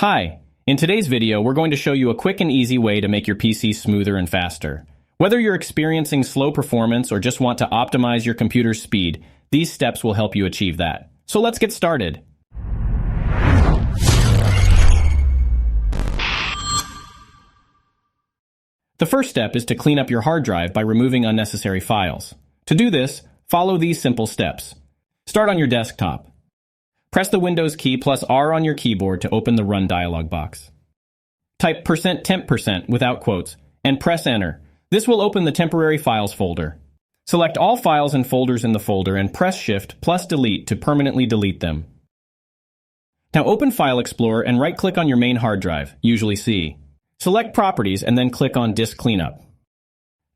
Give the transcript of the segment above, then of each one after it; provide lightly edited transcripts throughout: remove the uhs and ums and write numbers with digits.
Hi, in today's video we're going to show you a quick and easy way to make your PC smoother and faster. Whether you're experiencing slow performance or just want to optimize your computer's speed, these steps will help you achieve that. So let's get started. The first step is to clean up your hard drive by removing unnecessary files. To do this, follow these simple steps. Start on your desktop. Press the Windows key plus R on your keyboard to open the Run dialog box. Type %temp% without quotes and press Enter. This will open the temporary files folder. Select all files and folders in the folder and press Shift plus Delete to permanently delete them. Now open File Explorer and right-click on your main hard drive, usually C. Select Properties and then click on Disk Cleanup.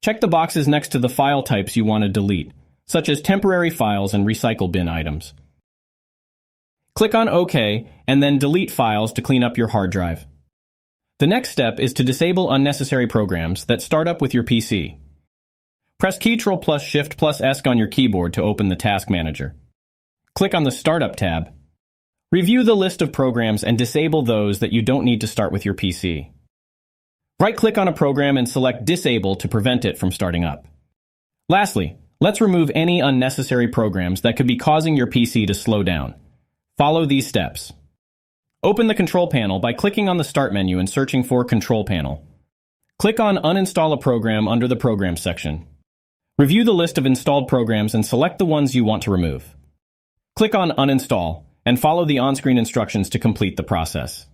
Check the boxes next to the file types you want to delete, such as temporary files and recycle bin items. Click on OK, and then delete files to clean up your hard drive. The next step is to disable unnecessary programs that start up with your PC. Press Ctrl plus Shift plus S on your keyboard to open the Task Manager. Click on the Startup tab. Review the list of programs and disable those that you don't need to start with your PC. Right-click on a program and select Disable to prevent it from starting up. Lastly, let's remove any unnecessary programs that could be causing your PC to slow down. Follow these steps. Open the Control Panel by clicking on the Start menu and searching for Control Panel. Click on Uninstall a program under the Programs section. Review the list of installed programs and select the ones you want to remove. Click on Uninstall and follow the on-screen instructions to complete the process.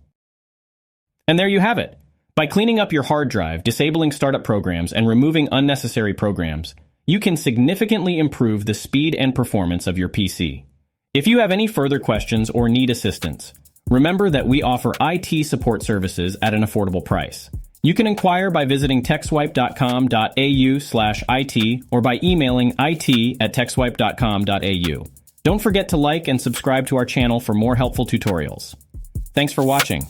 And there you have it. By cleaning up your hard drive, disabling startup programs, and removing unnecessary programs, you can significantly improve the speed and performance of your PC. If you have any further questions or need assistance, remember that we offer IT support services at an affordable price. You can inquire by visiting techswipe.com.au/IT or by emailing it@techswipe.com.au. Don't forget to like and subscribe to our channel for more helpful tutorials. Thanks for watching.